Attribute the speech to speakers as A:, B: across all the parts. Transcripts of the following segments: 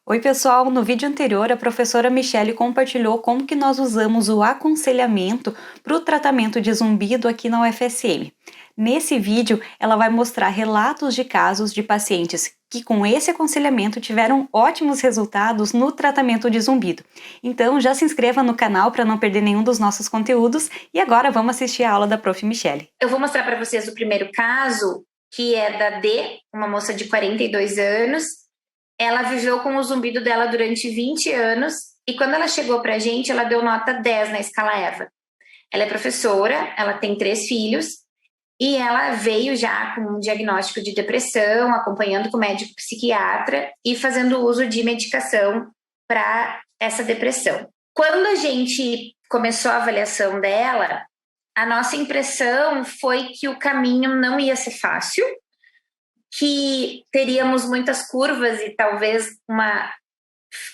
A: Oi pessoal, no vídeo anterior a professora Michele compartilhou como que nós usamos o aconselhamento para o tratamento de zumbido aqui na UFSM. Nesse vídeo ela vai mostrar relatos de casos de pacientes que com esse aconselhamento tiveram ótimos resultados no tratamento de zumbido. Então já se inscreva no canal para não perder nenhum dos nossos conteúdos e agora vamos assistir a aula da Prof. Michele.
B: Eu vou mostrar para vocês o primeiro caso, que é da D, uma moça de 42 anos. Ela viveu com o zumbido dela durante 20 anos e quando ela chegou para a gente, ela deu nota 10 na escala EVA. Ela é professora, ela tem 3 filhos e ela veio já com um diagnóstico de depressão, acompanhando com o médico psiquiatra e fazendo uso de medicação para essa depressão. Quando a gente começou a avaliação dela, a nossa impressão foi que o caminho não ia ser fácil, que teríamos muitas curvas e talvez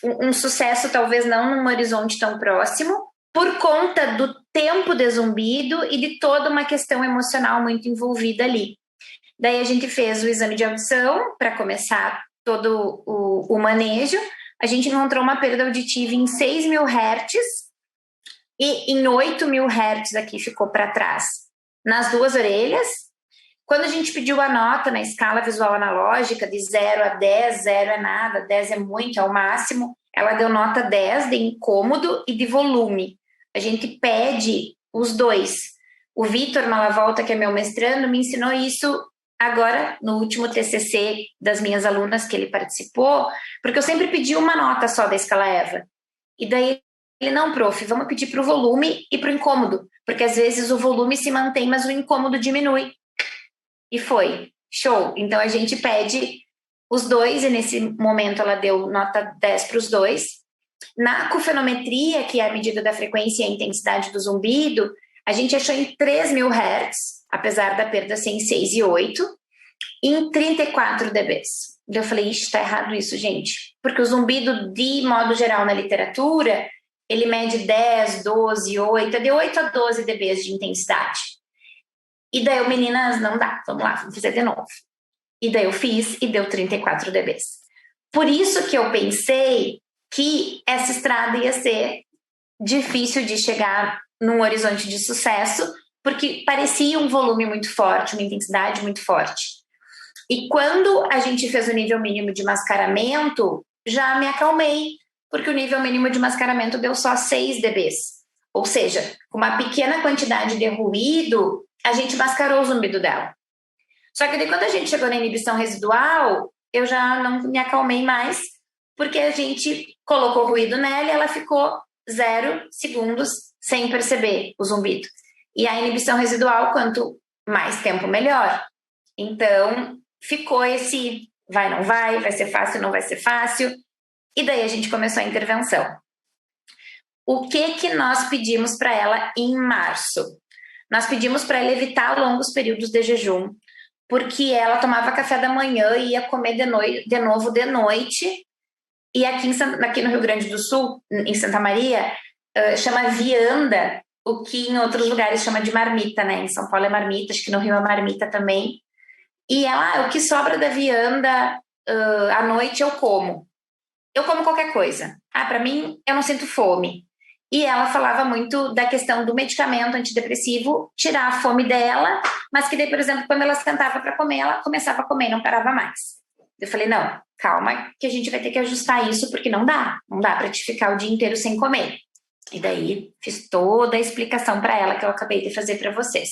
B: um sucesso talvez não num horizonte tão próximo, por conta do tempo de zumbido e de toda uma questão emocional muito envolvida ali. Daí a gente fez o exame de audição para começar todo o manejo. A gente encontrou uma perda auditiva em 6.000 Hz e em 8.000 Hz aqui ficou para trás, nas 2 orelhas. Quando a gente pediu a nota na escala visual analógica de 0 a 10, 0 é nada, 10 é muito, é o máximo, ela deu nota 10 de incômodo e de volume. A gente pede os dois. O Vitor Malavolta, que é meu mestrando, me ensinou isso agora, no último TCC das minhas alunas que ele participou, porque eu sempre pedi uma nota só da escala EVA. E daí ele, não, prof, vamos pedir para o volume e para o incômodo, porque às vezes o volume se mantém, mas o incômodo diminui. E foi, show. Então a gente pede os dois, e nesse momento ela deu nota 10 para os dois. Na acufenometria, que é a medida da frequência e a intensidade do zumbido, a gente achou em 3.000 Hz, apesar da perda ser em 6 e 8, em 34 dBs. Eu falei, está errado isso, gente. Porque o zumbido, de modo geral, na literatura, ele mede 10, 12, 8, é de 8 a 12 dBs de intensidade. E daí eu, meninas, não dá, vamos lá, vamos fazer de novo. E daí eu fiz e deu 34 dBs. Por isso que eu pensei que essa estrada ia ser difícil de chegar num horizonte de sucesso, porque parecia um volume muito forte, uma intensidade muito forte. E quando a gente fez o nível mínimo de mascaramento, já me acalmei, porque o nível mínimo de mascaramento deu só 6 dBs. Ou seja, com uma pequena quantidade de ruído, a gente mascarou o zumbido dela. Só que daí, quando a gente chegou na inibição residual, eu já não me acalmei mais, porque a gente colocou ruído nela e ela ficou 0 segundos sem perceber o zumbido. E a inibição residual, quanto mais tempo, melhor. Então, ficou esse vai, não vai ser fácil, não vai ser fácil. E daí a gente começou a intervenção. O que nós pedimos para ela em março? Nós pedimos para ela evitar longos períodos de jejum, porque ela tomava café da manhã e ia comer de novo de noite. E aqui no Rio Grande do Sul, em Santa Maria, chama vianda, o que em outros lugares chama de marmita, né? Em São Paulo é marmita, acho que no Rio é marmita também. E ela, o que sobra da vianda à noite eu como. Eu como qualquer coisa. Para mim, eu não sinto fome. E ela falava muito da questão do medicamento antidepressivo tirar a fome dela, mas que daí, por exemplo, quando ela sentava para comer, ela começava a comer e não parava mais. Eu falei, não, calma, que a gente vai ter que ajustar isso, porque não dá para te ficar o dia inteiro sem comer. E daí fiz toda a explicação para ela que eu acabei de fazer para vocês.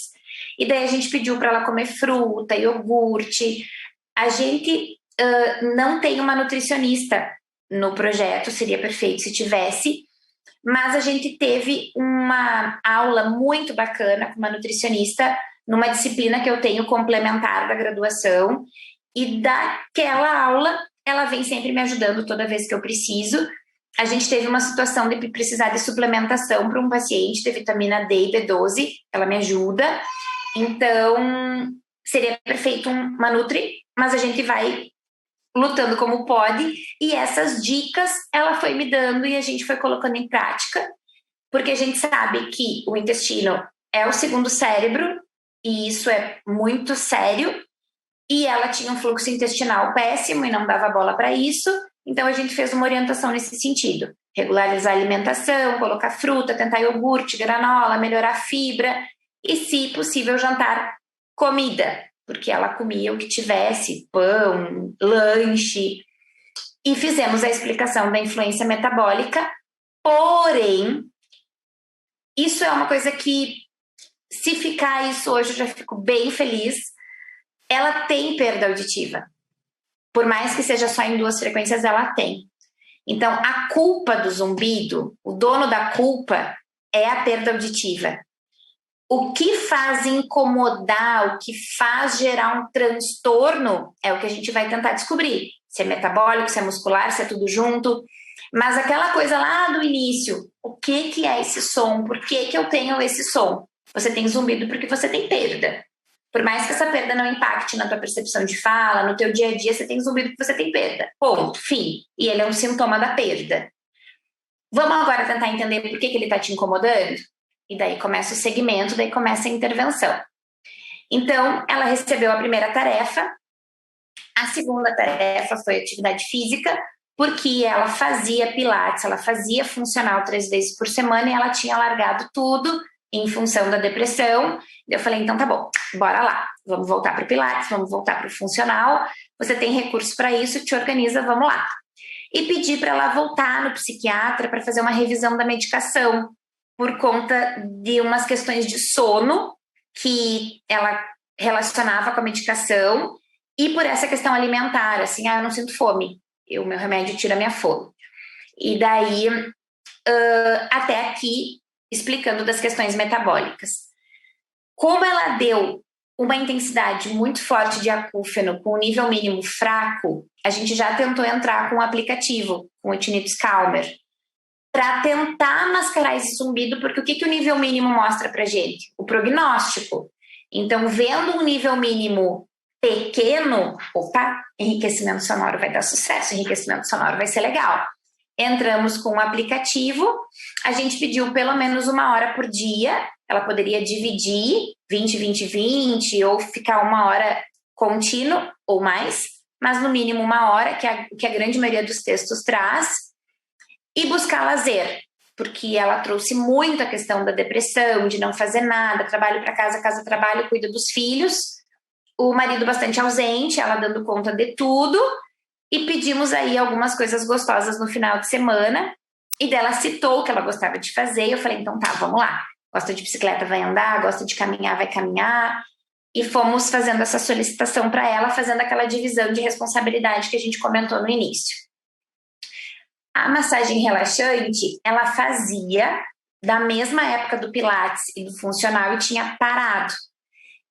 B: E daí a gente pediu para ela comer fruta, iogurte. A gente não tem uma nutricionista no projeto, seria perfeito se tivesse, mas a gente teve uma aula muito bacana com uma nutricionista numa disciplina que eu tenho complementar da graduação, e daquela aula ela vem sempre me ajudando toda vez que eu preciso. A gente teve uma situação de precisar de suplementação para um paciente de vitamina D e B12, ela me ajuda, então seria perfeito uma nutri, mas a gente vai lutando como pode, e essas dicas ela foi me dando e a gente foi colocando em prática, porque a gente sabe que o intestino é o segundo cérebro, e isso é muito sério, e ela tinha um fluxo intestinal péssimo e não dava bola para isso, então a gente fez uma orientação nesse sentido. Regularizar a alimentação, colocar fruta, tentar iogurte, granola, melhorar a fibra e, se possível, jantar comida, porque ela comia o que tivesse, pão, lanche, e fizemos a explicação da influência metabólica, porém, isso é uma coisa que, se ficar isso hoje, eu já fico bem feliz. Ela tem perda auditiva. Por mais que seja só em 2 frequências, ela tem. Então, a culpa do zumbido, o dono da culpa, é a perda auditiva. O que faz incomodar, o que faz gerar um transtorno, é o que a gente vai tentar descobrir. Se é metabólico, se é muscular, se é tudo junto. Mas aquela coisa lá do início, o que é esse som? Por que eu tenho esse som? Você tem zumbido porque você tem perda. Por mais que essa perda não impacte na tua percepção de fala, no teu dia a dia, você tem zumbido porque você tem perda. Ponto, fim. E ele é um sintoma da perda. Vamos agora tentar entender por que ele está te incomodando? E daí começa o segmento, daí começa a intervenção. Então, ela recebeu a primeira tarefa. A segunda tarefa foi atividade física, porque ela fazia pilates, ela fazia funcional 3 vezes por semana e ela tinha largado tudo em função da depressão. Eu falei, então tá bom, bora lá, vamos voltar para o pilates, vamos voltar para o funcional, você tem recursos para isso, te organiza, vamos lá. E pedi para ela voltar no psiquiatra para fazer uma revisão da medicação, por conta de umas questões de sono que ela relacionava com a medicação e por essa questão alimentar, assim, eu não sinto fome, o meu remédio tira a minha fome. E daí, até aqui, explicando das questões metabólicas. Como ela deu uma intensidade muito forte de acúfeno com um nível mínimo fraco, a gente já tentou entrar com o aplicativo, com o Tinnitus Calmer, para tentar mascarar esse zumbido, porque o que o nível mínimo mostra para gente? O prognóstico. Então, vendo um nível mínimo pequeno, opa, enriquecimento sonoro vai dar sucesso, enriquecimento sonoro vai ser legal. Entramos com o aplicativo, a gente pediu pelo menos 1 hora por dia, ela poderia dividir 20, 20, 20, ou ficar 1 hora contínuo ou mais, mas no mínimo 1 hora, que a grande maioria dos textos traz, e buscar lazer, porque ela trouxe muito a questão da depressão, de não fazer nada, trabalho para casa, casa trabalho, cuida dos filhos, o marido bastante ausente, ela dando conta de tudo, e pedimos aí algumas coisas gostosas no final de semana, e dela citou o que ela gostava de fazer, e eu falei, então tá, vamos lá, gosta de bicicleta, vai andar, gosta de caminhar, vai caminhar, e fomos fazendo essa solicitação para ela, fazendo aquela divisão de responsabilidade que a gente comentou no início. A massagem relaxante, ela fazia da mesma época do Pilates e do funcional e tinha parado.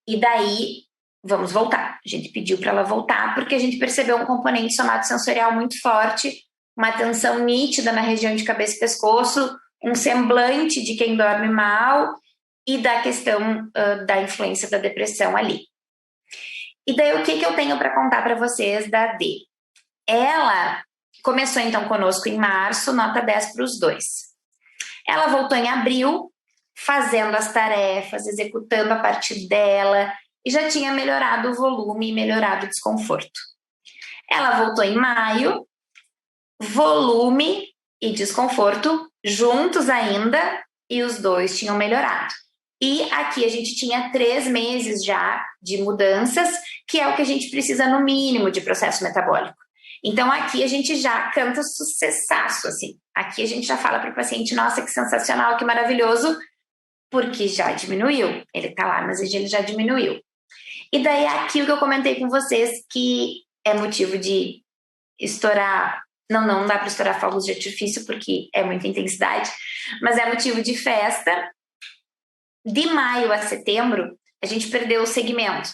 B: E daí, vamos voltar. A gente pediu para ela voltar porque a gente percebeu um componente somatosensorial muito forte, uma tensão nítida na região de cabeça e pescoço, um semblante de quem dorme mal e da questão da influência da depressão ali. E daí, o que eu tenho para contar para vocês da D? Ela começou então conosco em março, nota 10 para os 2. Ela voltou em abril, fazendo as tarefas, executando a parte dela, e já tinha melhorado o volume e melhorado o desconforto. Ela voltou em maio, volume e desconforto juntos ainda, e os 2 tinham melhorado. E aqui a gente tinha 3 meses já de mudanças, que é o que a gente precisa no mínimo de processo metabólico. Então, aqui a gente já canta sucessaço, assim. Aqui a gente já fala para o paciente, nossa, que sensacional, que maravilhoso, porque já diminuiu. Ele tá lá, mas ele já diminuiu. E daí, aqui o que eu comentei com vocês, que é motivo de estourar, não dá para estourar fogos de artifício, porque é muita intensidade, mas é motivo de festa. De maio a setembro, a gente perdeu o segmento,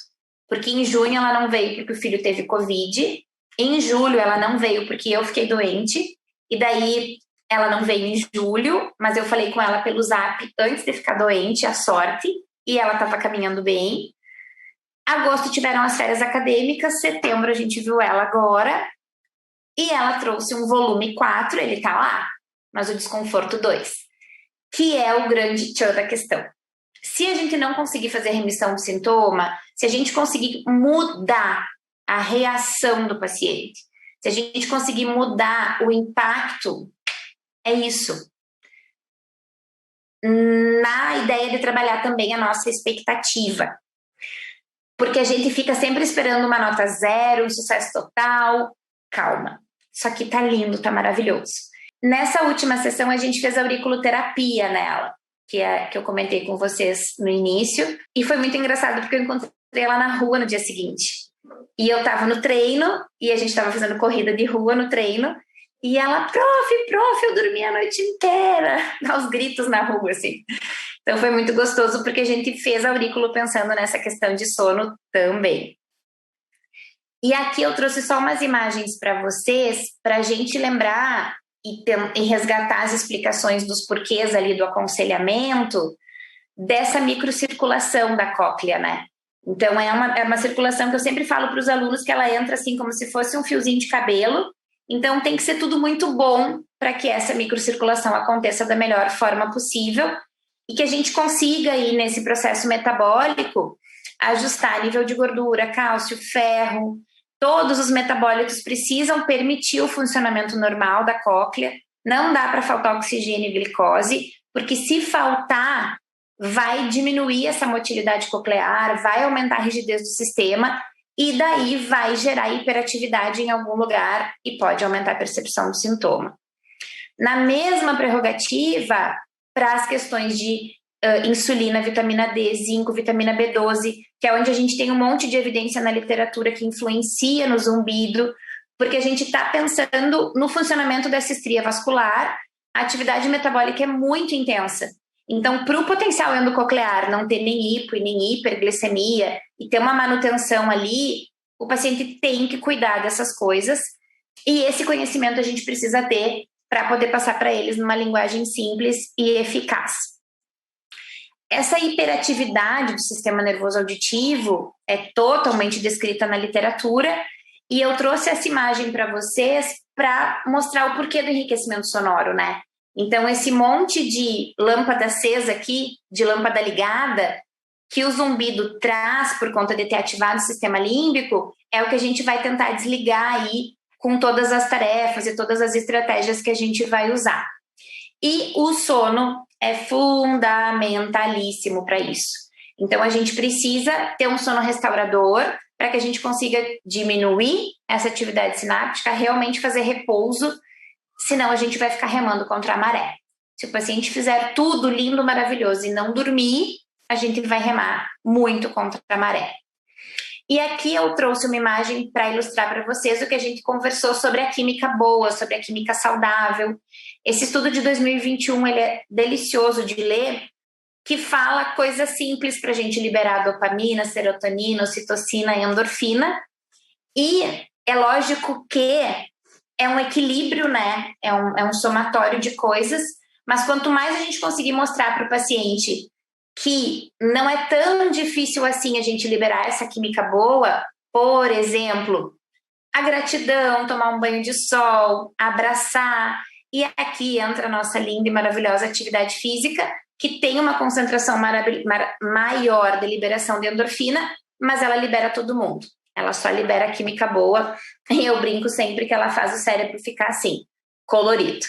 B: porque em junho ela não veio porque o filho teve Covid, em julho ela não veio porque eu fiquei doente, e daí ela não veio em julho, mas eu falei com ela pelo Zap antes de ficar doente, a sorte, e ela estava caminhando bem. Agosto tiveram as férias acadêmicas, setembro a gente viu ela agora, e ela trouxe um volume 4, ele tá lá, mas o desconforto 2, que é o grande tchan da questão. Se a gente não conseguir fazer remissão do sintoma, se a gente conseguir mudar a reação do paciente. Se a gente conseguir mudar o impacto, é isso. Na ideia de trabalhar também a nossa expectativa. Porque a gente fica sempre esperando uma nota 0, um sucesso total. Calma, isso aqui tá lindo, tá maravilhoso. Nessa última sessão, a gente fez auriculoterapia nela, que eu comentei com vocês no início, e foi muito engraçado porque eu encontrei ela na rua no dia seguinte. E eu tava no treino, e a gente tava fazendo corrida de rua no treino, e ela, prof, eu dormi a noite inteira, aos gritos na rua, assim. Então foi muito gostoso porque a gente fez aurículo pensando nessa questão de sono também. E aqui eu trouxe só umas imagens para vocês, para a gente lembrar e resgatar as explicações dos porquês ali do aconselhamento dessa microcirculação da cóclea, né? Então é uma circulação que eu sempre falo para os alunos que ela entra assim como se fosse um fiozinho de cabelo. Então tem que ser tudo muito bom para que essa microcirculação aconteça da melhor forma possível e que a gente consiga aí nesse processo metabólico ajustar nível de gordura, cálcio, ferro. Todos os metabólitos precisam permitir o funcionamento normal da cóclea. Não dá para faltar oxigênio e glicose, porque se faltar, vai diminuir essa motilidade coclear, vai aumentar a rigidez do sistema e daí vai gerar hiperatividade em algum lugar e pode aumentar a percepção do sintoma. Na mesma prerrogativa, para as questões de insulina, vitamina D, zinco, vitamina B12, que é onde a gente tem um monte de evidência na literatura que influencia no zumbido, porque a gente está pensando no funcionamento dessa estria vascular, a atividade metabólica é muito intensa. Então, para o potencial endococlear não ter nem hipo e nem hiperglicemia e ter uma manutenção ali, o paciente tem que cuidar dessas coisas e esse conhecimento a gente precisa ter para poder passar para eles numa linguagem simples e eficaz. Essa hiperatividade do sistema nervoso auditivo é totalmente descrita na literatura e eu trouxe essa imagem para vocês para mostrar o porquê do enriquecimento sonoro, né? Então, esse monte de lâmpada acesa aqui, de lâmpada ligada, que o zumbido traz por conta de ter ativado o sistema límbico, é o que a gente vai tentar desligar aí com todas as tarefas e todas as estratégias que a gente vai usar. E o sono é fundamentalíssimo para isso. Então, a gente precisa ter um sono restaurador para que a gente consiga diminuir essa atividade sináptica, realmente fazer repouso, senão a gente vai ficar remando contra a maré. Se o paciente fizer tudo lindo, maravilhoso e não dormir, a gente vai remar muito contra a maré. E aqui eu trouxe uma imagem para ilustrar para vocês o que a gente conversou sobre a química boa, sobre a química saudável. Esse estudo de 2021 ele é delicioso de ler, que fala coisas simples para a gente liberar dopamina, serotonina, ocitocina e endorfina. E é lógico que é um equilíbrio, né? É um somatório de coisas, mas quanto mais a gente conseguir mostrar para o paciente que não é tão difícil assim a gente liberar essa química boa, por exemplo, a gratidão, tomar um banho de sol, abraçar, e aqui entra a nossa linda e maravilhosa atividade física, que tem uma concentração maior de liberação de endorfina, mas ela libera todo mundo. Ela só libera a química boa, e eu brinco sempre que ela faz o cérebro ficar assim, colorido.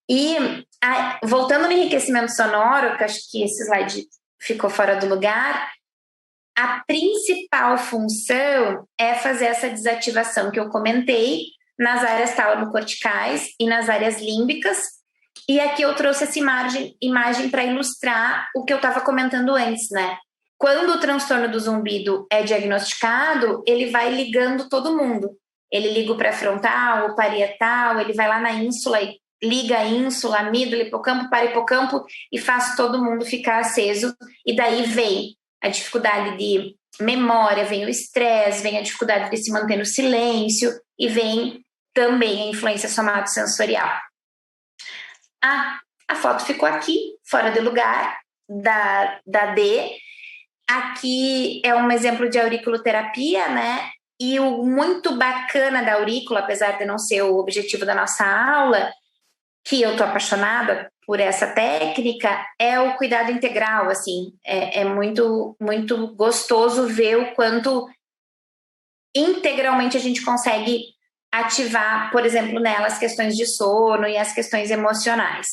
B: E voltando no enriquecimento sonoro, que acho que esse slide ficou fora do lugar, a principal função é fazer essa desativação que eu comentei nas áreas tálamo-corticais e nas áreas límbicas. E aqui eu trouxe essa imagem para ilustrar o que eu estava comentando antes, né? Quando o transtorno do zumbido é diagnosticado, ele vai ligando todo mundo. Ele liga o pré-frontal, o parietal, ele vai lá na ínsula e liga a ínsula, amígdala, hipocampo, parahipocampo e faz todo mundo ficar aceso. E daí vem a dificuldade de memória, vem o estresse, vem a dificuldade de se manter no silêncio e vem também a influência somatosensorial. A foto ficou aqui, fora de lugar, da D. Aqui é um exemplo de auriculoterapia, né? E o muito bacana da aurícula, apesar de não ser o objetivo da nossa aula, que eu tô apaixonada por essa técnica, é o cuidado integral, assim. É muito, muito gostoso ver o quanto integralmente a gente consegue ativar, por exemplo, nela as questões de sono e as questões emocionais.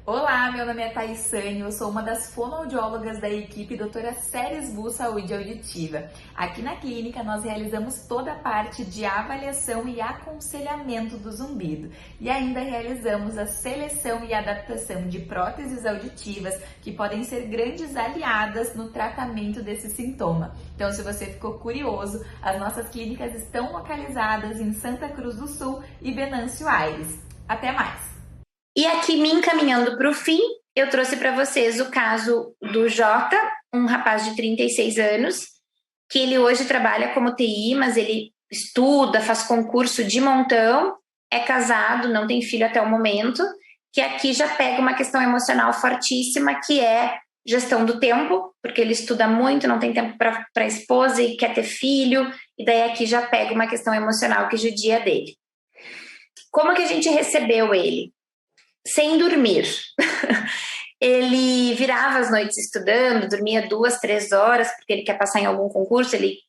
C: Olá, meu nome é Thaís Sani, eu sou uma das fonoaudiólogas da equipe Doutora Seres Bu Saúde Auditiva. Aqui na clínica nós realizamos toda a parte de avaliação e aconselhamento do zumbido e ainda realizamos a seleção e adaptação de próteses auditivas que podem ser grandes aliadas no tratamento desse sintoma. Então, se você ficou curioso, as nossas clínicas estão localizadas em Santa Cruz do Sul e Venâncio Aires. Até mais!
B: E aqui, me encaminhando para o fim, eu trouxe para vocês o caso do Jota, um rapaz de 36 anos, que ele hoje trabalha como TI, mas ele estuda, faz concurso de montão, é casado, não tem filho até o momento, que aqui já pega uma questão emocional fortíssima, que é gestão do tempo, porque ele estuda muito, não tem tempo para a esposa e quer ter filho, e daí aqui já pega uma questão emocional que judia dele. Como que a gente recebeu ele? Sem dormir. Ele virava as noites estudando, dormia 2, 3 horas, porque ele quer passar em algum concurso, ele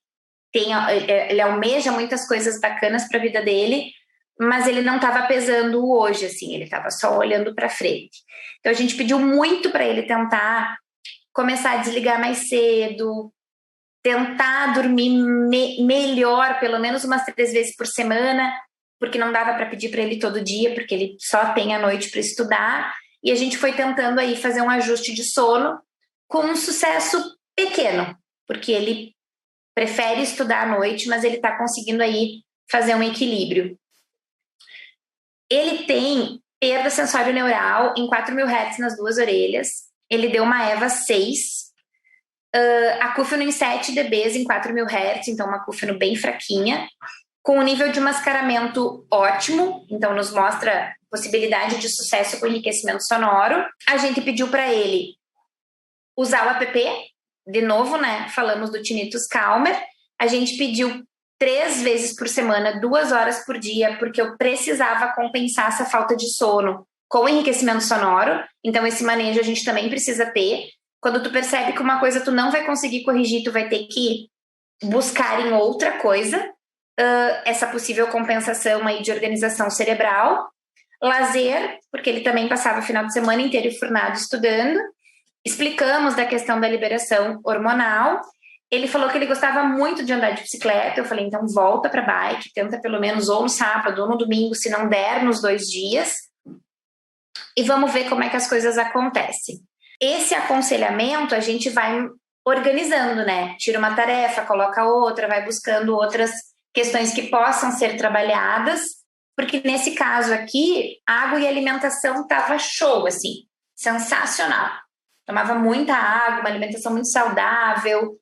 B: almeja muitas coisas bacanas para a vida dele, mas ele não estava pesando o hoje, assim, ele estava só olhando para frente. Então a gente pediu muito para ele tentar começar a desligar mais cedo, tentar dormir melhor, pelo menos umas 3 vezes por semana, porque não dava para pedir para ele todo dia, porque ele só tem a noite para estudar, e a gente foi tentando aí fazer um ajuste de sono com um sucesso pequeno, porque ele prefere estudar à noite, mas ele está conseguindo aí fazer um equilíbrio. Ele tem perda sensório-neural em 4.000 Hz nas 2 orelhas, ele deu uma EVA 6, acúfeno em 7 dB em 4.000 Hz, então uma acúfeno bem fraquinha, com um nível de mascaramento ótimo, então nos mostra possibilidade de sucesso com enriquecimento sonoro. A gente pediu para ele usar o app, de novo, né? Falamos do Tinnitus Calmer. A gente pediu 3 vezes por semana, 2 horas por dia, porque eu precisava compensar essa falta de sono com enriquecimento sonoro. Então esse manejo a gente também precisa ter. Quando tu percebe que uma coisa tu não vai conseguir corrigir, tu vai ter que buscar em outra coisa. Essa possível compensação aí de organização cerebral, lazer, porque ele também passava o final de semana inteiro enfurnado estudando, explicamos da questão da liberação hormonal, ele falou que ele gostava muito de andar de bicicleta, eu falei, então volta para bike, tenta pelo menos ou no sábado ou no domingo, se não der nos 2 dias, e vamos ver como é que as coisas acontecem. Esse aconselhamento a gente vai organizando, né? Tira uma tarefa, coloca outra, vai buscando outras questões que possam ser trabalhadas, porque nesse caso aqui, água e alimentação tava show, assim, sensacional. Tomava muita água, uma alimentação muito saudável,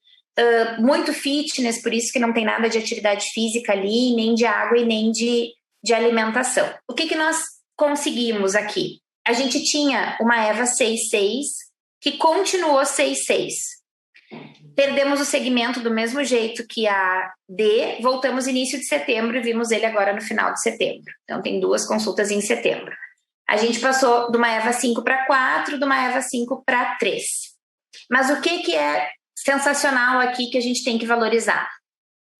B: muito fitness, por isso que não tem nada de atividade física ali, nem de água e nem de alimentação. O que nós conseguimos aqui? A gente tinha uma EVA 6.6, que continuou 6.6. Perdemos o segmento do mesmo jeito que a D, voltamos início de setembro e vimos ele agora no final de setembro. Então tem 2 consultas em setembro. A gente passou de uma EVA 5 para 4, de uma EVA 5 para 3. Mas o que é sensacional aqui que a gente tem que valorizar?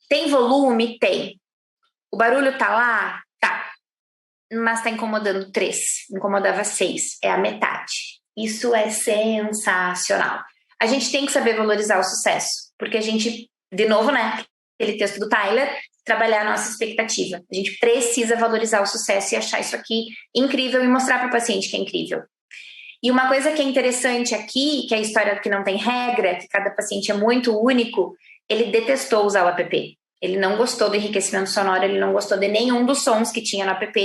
B: Tem volume? Tem. O barulho tá lá? Tá. Mas tá incomodando 3, incomodava 6, é a metade. Isso é sensacional. A gente tem que saber valorizar o sucesso, porque a gente, de novo, né, aquele texto do Tyler, trabalhar a nossa expectativa. A gente precisa valorizar o sucesso e achar isso aqui incrível e mostrar para o paciente que é incrível. E uma coisa que é interessante aqui, que é a história que não tem regra, que cada paciente é muito único, ele detestou usar o app. Ele não gostou do enriquecimento sonoro, ele não gostou de nenhum dos sons que tinha no app,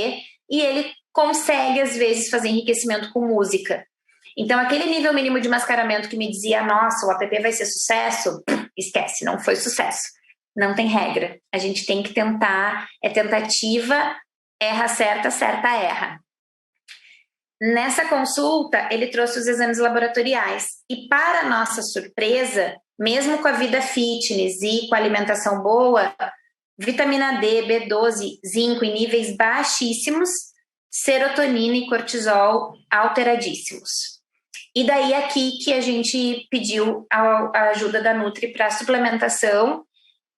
B: e ele consegue, às vezes, fazer enriquecimento com música. Então, aquele nível mínimo de mascaramento que me dizia, nossa, o app vai ser sucesso, esquece, não foi sucesso. Não tem regra. A gente tem que tentar, é tentativa, erra, acerta, acerta, erra. Nessa consulta, ele trouxe os exames laboratoriais. E, para nossa surpresa, mesmo com a vida fitness e com a alimentação boa, vitamina D, B12, zinco em níveis baixíssimos, serotonina e cortisol alteradíssimos. E daí aqui que a gente pediu a ajuda da Nutri para suplementação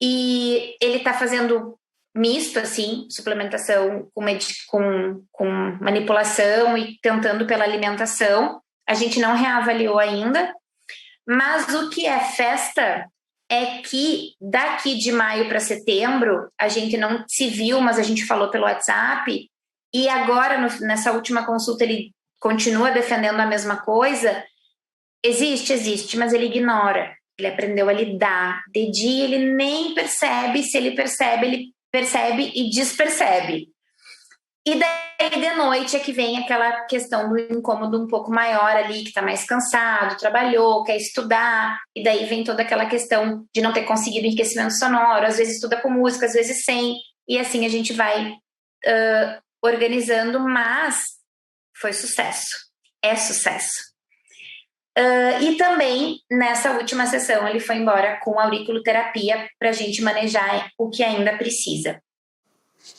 B: E ele tá fazendo misto, assim, suplementação com manipulação e tentando pela alimentação. A gente não reavaliou ainda, mas o que é festa é que daqui de maio para setembro, a gente não se viu, mas a gente falou pelo WhatsApp, e agora, nessa última consulta, ele continua defendendo a mesma coisa. Existe, mas ele ignora. Ele aprendeu a lidar. De dia ele nem percebe, se ele percebe e despercebe. E daí de noite é que vem aquela questão do incômodo um pouco maior ali, que tá mais cansado, trabalhou, quer estudar, e daí vem toda aquela questão de não ter conseguido enriquecimento sonoro, às vezes estuda com música, às vezes sem, e assim a gente vai organizando, mas foi sucesso, é sucesso. E também, nessa última sessão, ele foi embora com auriculoterapia para a gente manejar o que ainda precisa.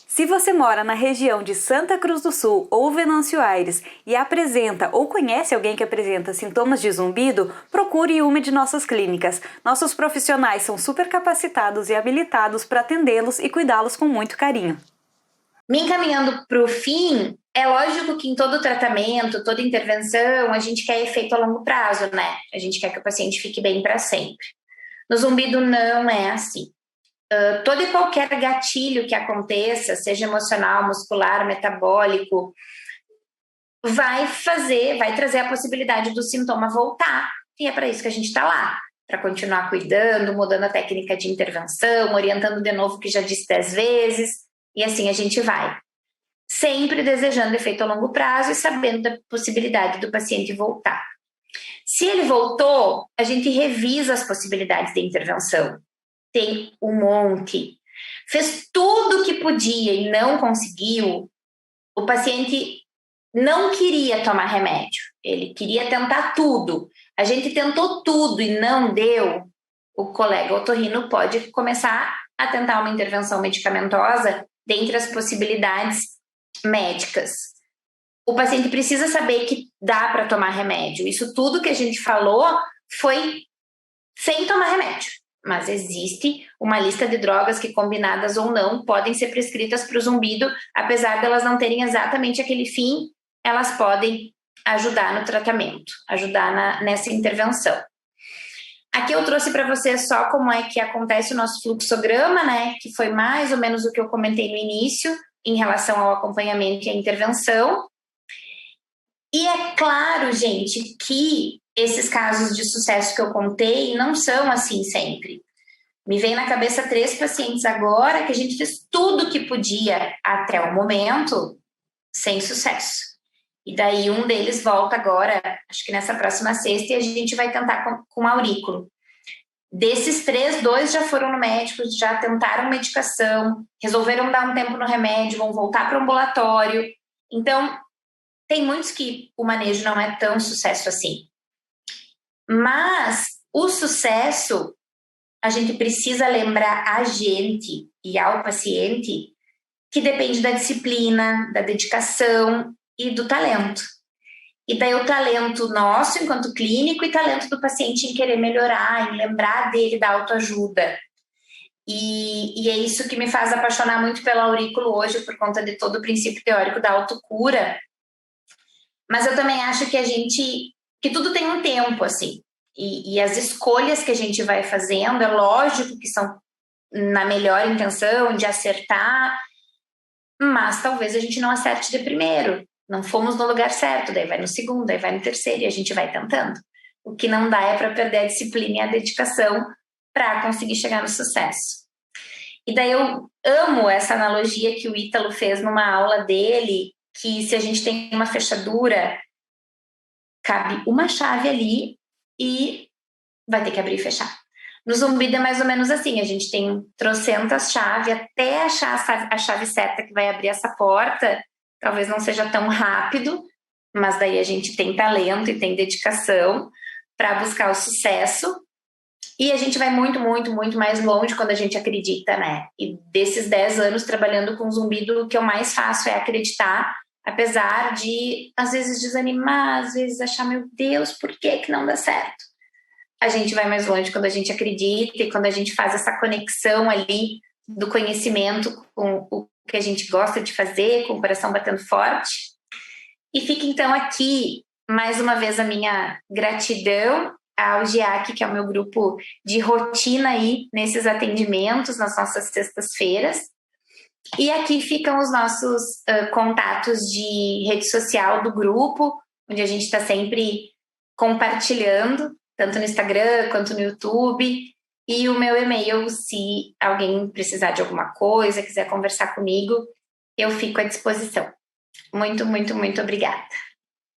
A: Se você mora na região de Santa Cruz do Sul ou Venâncio Aires e apresenta ou conhece alguém que apresenta sintomas de zumbido, procure uma de nossas clínicas. Nossos profissionais são super capacitados e habilitados para atendê-los e cuidá-los com muito carinho.
B: Me encaminhando para o fim, é lógico que em todo tratamento, toda intervenção, a gente quer efeito a longo prazo, né? A gente quer que o paciente fique bem para sempre. No zumbido não é assim. Todo e qualquer gatilho que aconteça, seja emocional, muscular, metabólico, vai trazer a possibilidade do sintoma voltar. E é para isso que a gente está lá, para continuar cuidando, mudando a técnica de intervenção, orientando de novo o que já disse 10 vezes, e assim a gente vai. Sempre desejando efeito a longo prazo e sabendo da possibilidade do paciente voltar. Se ele voltou, a gente revisa as possibilidades de intervenção. Tem um monte. Fez tudo o que podia e não conseguiu. O paciente não queria tomar remédio. Ele queria tentar tudo. A gente tentou tudo e não deu. O colega otorrino pode começar a tentar uma intervenção medicamentosa dentre as possibilidades médicas. O paciente precisa saber que dá para tomar remédio. Isso tudo que a gente falou foi sem tomar remédio. Mas existe uma lista de drogas que, combinadas ou não, podem ser prescritas para o zumbido, apesar de elas não terem exatamente aquele fim, elas podem ajudar no tratamento, ajudar nessa intervenção. Aqui eu trouxe para vocês só como é que acontece o nosso fluxograma, né? Que foi mais ou menos o que eu comentei no início, em relação ao acompanhamento e à intervenção. E é claro, gente, que esses casos de sucesso que eu contei não são assim sempre. Me vem na cabeça 3 pacientes agora que a gente fez tudo o que podia até o momento sem sucesso. E daí um deles volta agora, acho que nessa próxima sexta, e a gente vai tentar com aurículo. Desses 3, 2 já foram no médico, já tentaram medicação, resolveram dar um tempo no remédio, vão voltar para o ambulatório. Então, tem muitos que o manejo não é tão sucesso assim. Mas o sucesso, a gente precisa lembrar a gente e ao paciente que depende da disciplina, da dedicação e do talento. E daí o talento nosso enquanto clínico e talento do paciente em querer melhorar, em lembrar dele da autoajuda. E é isso que me faz apaixonar muito pelo aurículo hoje, por conta de todo o princípio teórico da autocura. Mas eu também acho que tudo tem um tempo, assim. E as escolhas que a gente vai fazendo, é lógico que são na melhor intenção de acertar, mas talvez a gente não acerte de primeiro. Não fomos no lugar certo, daí vai no segundo, daí vai no terceiro, e a gente vai tentando. O que não dá é para perder a disciplina e a dedicação para conseguir chegar no sucesso. E daí eu amo essa analogia que o Ítalo fez numa aula dele, que se a gente tem uma fechadura, cabe uma chave ali e vai ter que abrir e fechar. No zumbido é mais ou menos assim, a gente tem trocentas chaves, até achar a chave certa que vai abrir essa porta, talvez não seja tão rápido, mas daí a gente tem talento e tem dedicação para buscar o sucesso, e a gente vai muito, muito, muito mais longe quando a gente acredita, né? E desses 10 anos trabalhando com zumbido, o que eu mais faço é acreditar, apesar de, às vezes, desanimar, às vezes achar, meu Deus, por que não dá certo? a gente vai mais longe quando a gente acredita e quando a gente faz essa conexão ali do conhecimento com o que a gente gosta de fazer, com o coração batendo forte. E fica então aqui, mais uma vez, a minha gratidão ao GIAC, que é o meu grupo de rotina aí nesses atendimentos, nas nossas sextas-feiras. E aqui ficam os nossos contatos de rede social do grupo, onde a gente está sempre compartilhando, tanto no Instagram quanto no YouTube. E o meu e-mail, se alguém precisar de alguma coisa, quiser conversar comigo, eu fico à disposição. Muito, muito, muito obrigada.